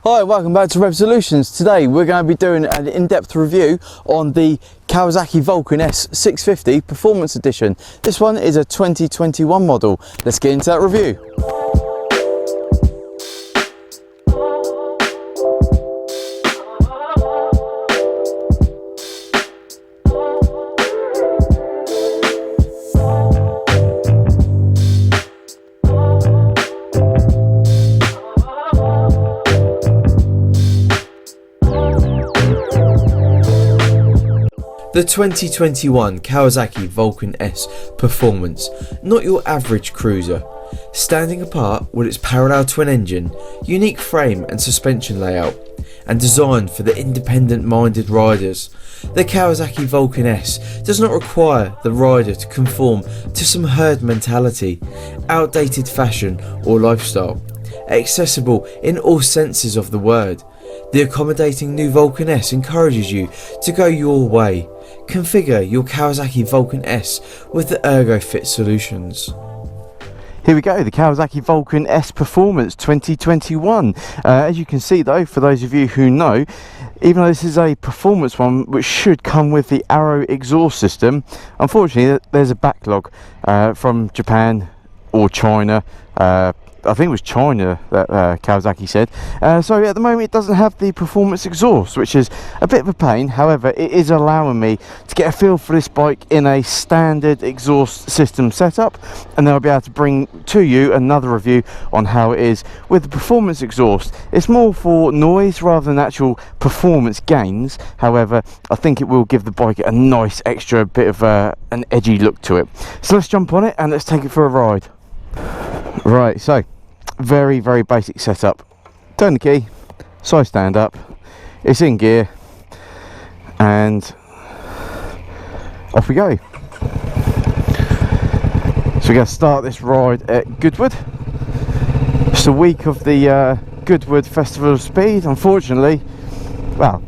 Hi, welcome back to Rev Solutions. Today we're going to be doing an in-depth review on the Kawasaki Vulcan S 650 Performance Edition. This one is a 2021 model. Let's get into that review. The 2021 Kawasaki Vulcan S Performance, not your average cruiser. Standing apart with its parallel twin engine, unique frame and suspension layout, and designed for the independent-minded riders, the Kawasaki Vulcan S does not require the rider to conform to some herd mentality, outdated fashion or lifestyle. Accessible in all senses of the word, the accommodating new Vulcan S encourages you to go your way. Configure your Kawasaki Vulcan S with the Ergo-Fit solutions. Here we go, the Kawasaki Vulcan S Performance 2021. As you can see though, for those of you who know, even though this is a performance one which should come with the Arrow exhaust system, unfortunately there's a backlog from Japan or China. I think it was China that Kawasaki said. So at the moment it doesn't have the performance exhaust, which is a bit of a pain. However, it is allowing me to get a feel for this bike in a standard exhaust system setup, and then I'll be able to bring to you another review on how it is with the performance exhaust. It's more for noise rather than actual performance gains. However, I think it will give the bike a nice extra bit of an edgy look to it. So let's jump on it and let's take it for a ride. Right, so very basic setup. Turn the key, side stand up, it's in gear, and off we go. So we're going to start this ride at Goodwood. It's a week of the Goodwood Festival of Speed. Unfortunately, well,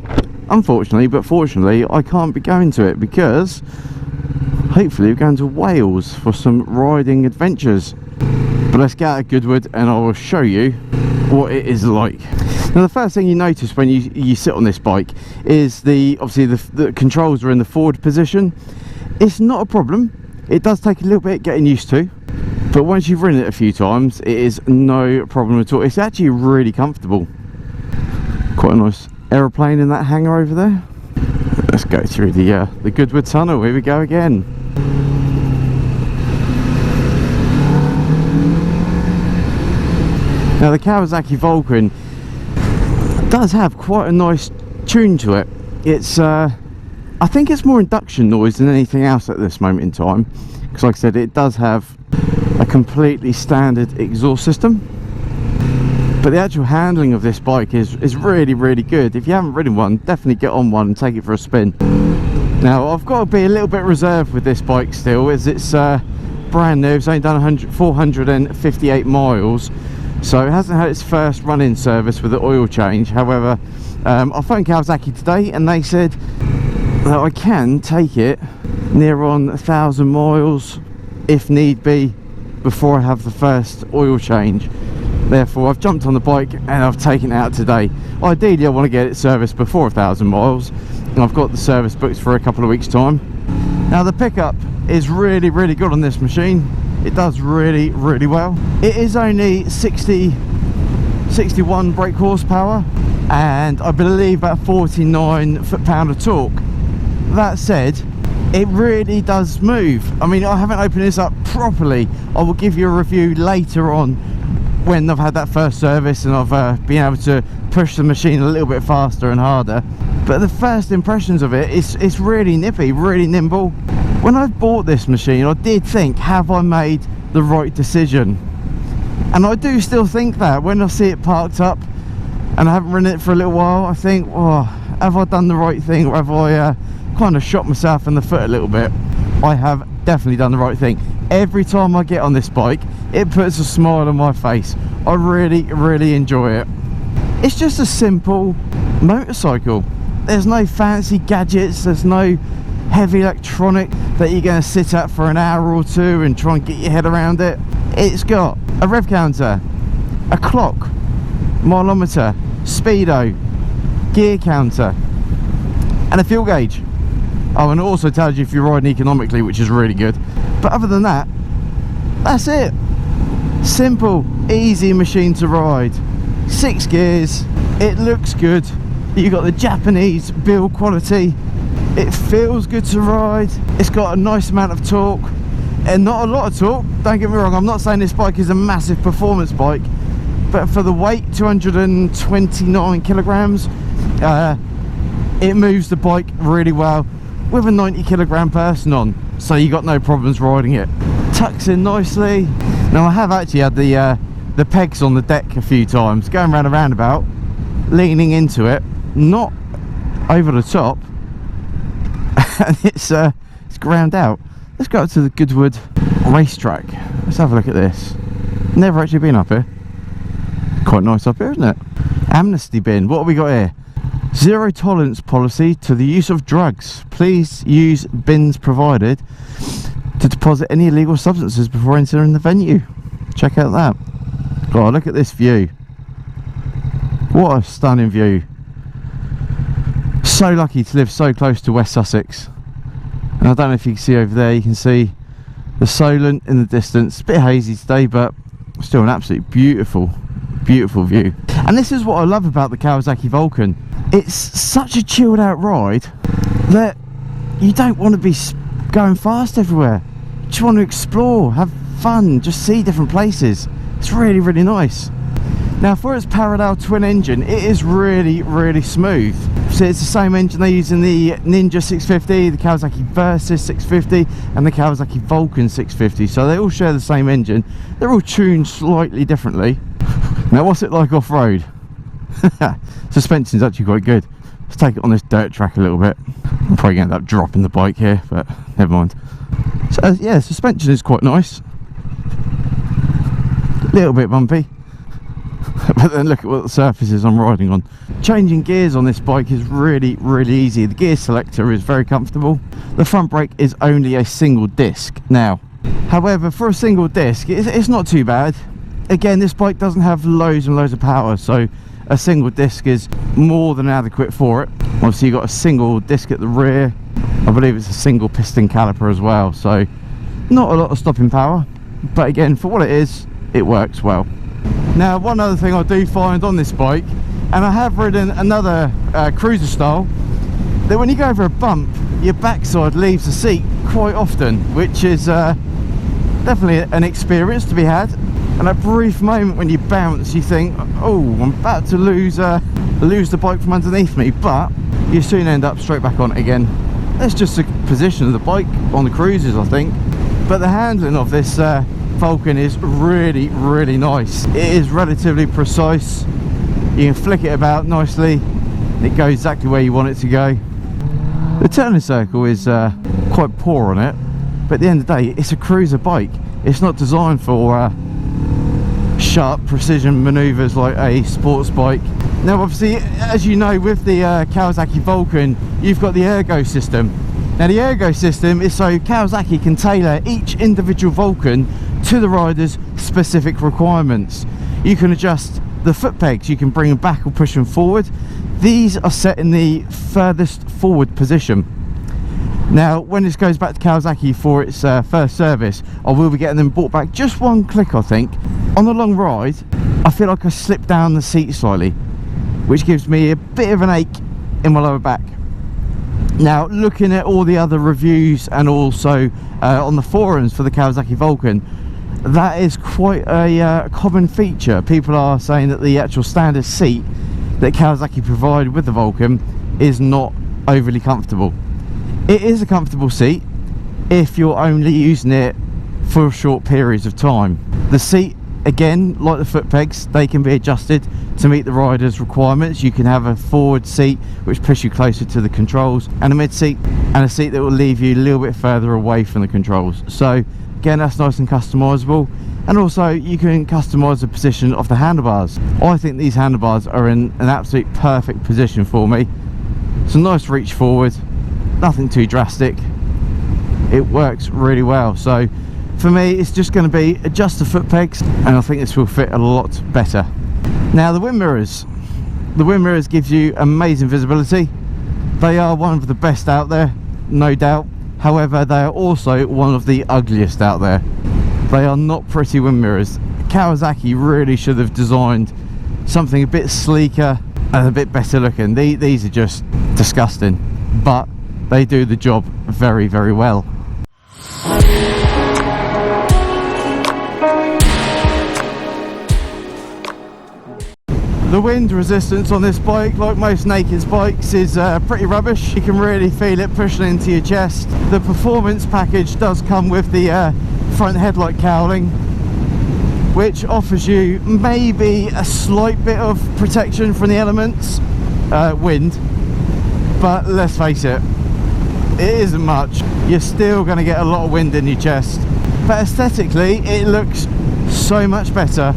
unfortunately, but fortunately, I can't be going to it because hopefully we're going to Wales for some riding adventures. But let's get out of Goodwood and I will show you what it is like. Now the first thing you notice when you sit on this bike is obviously the controls are in the forward position. It's not a problem. It does take a little bit getting used to, but once you've ridden it a few times, it is no problem at all. It's actually really comfortable. Quite a nice aeroplane in that hangar over there. Let's go through the Goodwood tunnel. Here we go again. Now the Kawasaki Vulcan does have quite a nice tune to it. It's I think it's more induction noise than anything else at this moment in time, because like I said, it does have a completely standard exhaust system, but the actual handling of this bike is really good. If you haven't ridden one, definitely get on one and take it for a spin. Now I've got to be a little bit reserved with this bike still, as it's brand new. It's only done 458 miles. So it hasn't had its first run-in service with the oil change. However, I phoned Kawasaki today and they said that I can take it near on 1,000 miles if need be before I have the first oil change. Therefore, I've jumped on the bike and I've taken it out today. Ideally, I want to get it serviced before 1,000 miles. And I've got the service booked for a couple of weeks' time. Now, the pickup is really good on this machine. It does really well. It is only 61 brake horsepower and I believe about 49 foot-pound of torque. That said, it really does move. I mean, I haven't opened this up properly. I will give you a review later on when I've had that first service and I've been able to push the machine a little bit faster and harder. But the first impressions of it's really nippy, really nimble. When I bought this machine, I did think, have I made the right decision? And I do still think that. When I see it parked up and I haven't ridden it for a little while, I think, oh, have I done the right thing, or have I kind of shot myself in the foot a little bit? I have definitely done the right thing. Every time I get on this bike, it puts a smile on my face. I really enjoy it. It's just a simple motorcycle. There's no fancy gadgets, there's no heavy electronic that you're going to sit at for an hour or two and try and get your head around it. It's got a rev counter, a clock, mileometer, speedo, gear counter, and a fuel gauge. Oh, and it also tells you if you're riding economically, which is really good. But other than that, that's it. Simple, easy machine to ride. 6 gears, it looks good. You got the Japanese build quality. It feels good to ride. It's got a nice amount of torque, and not a lot of torque. Don't get me wrong, I'm not saying this bike is a massive performance bike, but for the weight, 229 kilograms, it moves the bike really well with a 90 kilogram person on, so you got no problems riding it. Tucks in nicely. Now I have actually had the pegs on the deck a few times, going around a roundabout, leaning into it, not over the top, and it's ground out. Let's go up to the Goodwood racetrack. Let's have a look at this. Never actually been up here. Quite nice up here, isn't it? Amnesty bin. What have we got here? Zero tolerance policy to the use of drugs. Please use bins provided to deposit any illegal substances before entering the venue. Check out that. Oh, look at this view. What a stunning view. So lucky to live so close to West Sussex. And I don't know if you can see over there, you can see the Solent in the distance. A bit hazy today, but still an absolutely beautiful view. And this is what I love about the Kawasaki Vulcan. It's such a chilled out ride that you don't want to be going fast everywhere. You just want to explore, have fun, just see different places. It's really, really nice. Now for its parallel twin engine, it is really, really smooth. So it's the same engine they use in the Ninja 650, the Kawasaki Versys 650 and the Kawasaki Vulcan 650. So they all share the same engine. They're all tuned slightly differently. Now what's it like off-road? Suspension's actually quite good. Let's take it on this dirt track a little bit. I'm probably going to end up dropping the bike here, but never mind. So yeah, suspension is quite nice. A little bit bumpy. But then look at what the surfaces I'm riding on. Changing gears on this bike is really, really easy. The gear selector is very comfortable. The front brake is only a single disc now. However, for a single disc, it's not too bad. Again, this bike doesn't have loads and loads of power, so a single disc is more than adequate for it. Obviously you've got a single disc at the rear. I believe it's a single piston caliper as well, so not a lot of stopping power, but again, for what it is, it works well. Now one other thing I do find on this bike, and I have ridden another cruiser style, that when you go over a bump, your backside leaves the seat quite often, which is definitely an experience to be had. And a brief moment when you bounce, you think, oh, I'm about to lose the bike from underneath me, but you soon end up straight back on it again. That's just the position of the bike on the cruisers, I think. But the handling of this Vulcan is really, really nice. It is relatively precise. You can flick it about nicely. It goes exactly where you want it to go. The turning circle is quite poor on it, but at the end of the day, it's a cruiser bike. It's not designed for sharp precision maneuvers like a sports bike. Now obviously, as you know, with the Kawasaki Vulcan, you've got the Ergo system. Now the Ergo system is so Kawasaki can tailor each individual Vulcan to the rider's specific requirements. You can adjust the foot pegs, you can bring them back or push them forward. These are set in the furthest forward position. Now when this goes back to Kawasaki for its first service, I will be getting them brought back just one click, I think. On the long ride, I feel like I slip down the seat slightly, which gives me a bit of an ache in my lower back. Now looking at all the other reviews and also on the forums for the Kawasaki Vulcan, that is quite a common feature. People are saying that the actual standard seat that Kawasaki provided with the Vulcan is not overly comfortable. It is a comfortable seat if you're only using it for short periods of time. The seat, again, like the foot pegs, they can be adjusted to meet the rider's requirements. You can have a forward seat which pushes you closer to the controls, and a mid seat, and a seat that will leave you a little bit further away from the controls. So again, that's nice and customizable. And also you can customize the position of the handlebars. I think these handlebars are in an absolute perfect position for me. It's a nice reach forward, nothing too drastic. It works really well. So for me, it's just going to be adjust the foot pegs, and I think this will fit a lot better. Now the wind mirrors, The wind mirrors gives you amazing visibility. They are one of the best out there, no doubt. However, they are also one of the ugliest out there. They are not pretty wind mirrors. Kawasaki really should have designed something a bit sleeker and a bit better looking. These are just disgusting, but they do the job very, very well. The wind resistance on this bike, like most naked bikes, is pretty rubbish. You can really feel it pushing into your chest. The performance package does come with the front headlight cowling, which offers you maybe a slight bit of protection from the elements, wind, but let's face it, it isn't much. You're still going to get a lot of wind in your chest, but aesthetically it looks so much better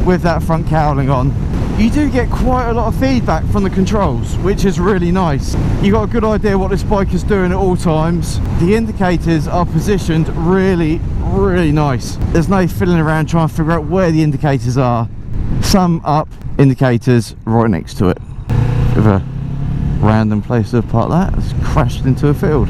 with that front cowling on. You do get quite a lot of feedback from the controls, which is really nice. You got a good idea what this bike is doing at all times. The indicators are positioned really, really nice. There's no fiddling around trying to figure out where the indicators are. Sum up, indicators right next to it. Bit of a random place to park that. It's crashed into a field.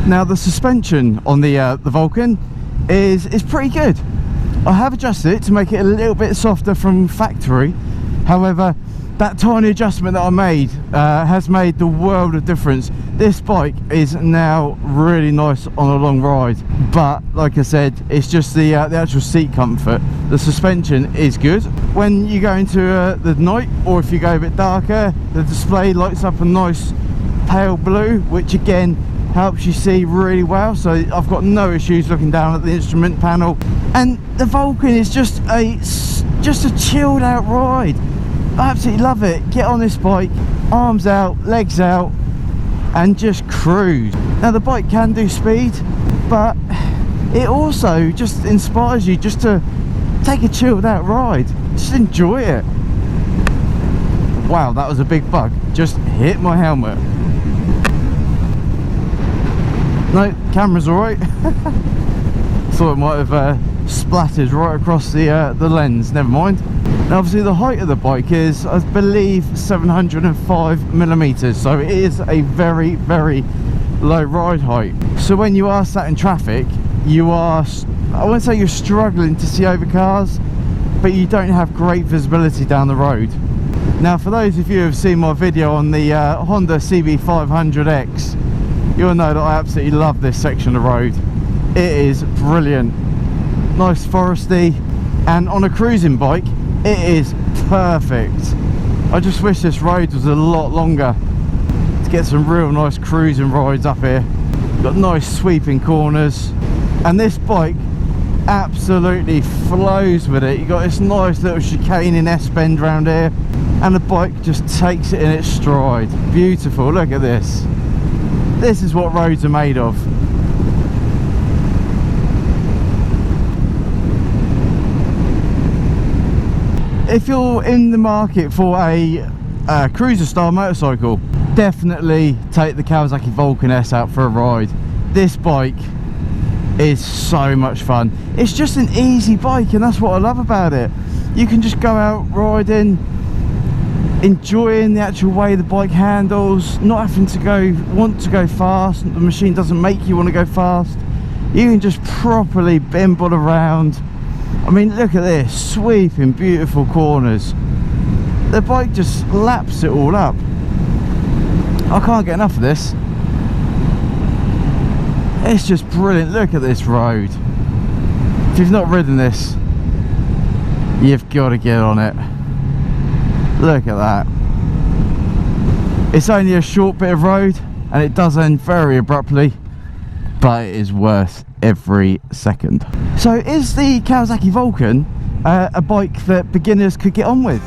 Now the suspension on the Vulcan is pretty good. I have adjusted it to make it a little bit softer from factory. However, that tiny adjustment that I made has made the world of difference. This bike is now really nice on a long ride, but like I said, it's just the actual seat comfort. The suspension is good. When you go into the night, or if you go a bit darker, the display lights up a nice pale blue, which again helps you see really well, so I've got no issues looking down at the instrument panel. And the Vulcan is just a chilled out ride. I absolutely love it. Get on this bike, arms out, legs out, and just cruise. Now the bike can do speed, but it also just inspires you just to take a chilled out ride. Just enjoy it. Wow, that was a big bug. Just hit my helmet. No, camera's alright. Thought it might have splattered right across the lens. Never mind. Now obviously the height of the bike is, I believe, 705mm, so it is a very, very low ride height. So when you are sat in traffic, you are, I won't say you're struggling to see over cars, but you don't have great visibility down the road. Now for those of you who have seen my video on the Honda CB500X, you'll know that I absolutely love this section of road. It is brilliant, nice foresty, and on a cruising bike it is perfect. I just wish this road was a lot longer to get some real nice cruising rides up here. Got nice sweeping corners, and this bike absolutely flows with it. You got this nice little chicaning S-bend around here, and the bike just takes it in its stride. Beautiful. Look at this. This is what roads are made of. If you're in the market for a cruiser style motorcycle, definitely take the Kawasaki Vulcan S out for a ride. This bike is so much fun. It's just an easy bike, and that's what I love about it. You can just go out riding, enjoying the actual way the bike handles, not having to want to go fast. The machine doesn't make you want to go fast. You can just properly bimble around. I mean, look at this, sweeping beautiful corners. The bike just laps it all up. I can't get enough of this. It's just brilliant. Look at this road. If you've not ridden this, you've got to get on it. Look at that. It's only a short bit of road, and it does end very abruptly, but it is worth every second. So is the Kawasaki Vulcan a bike that beginners could get on with?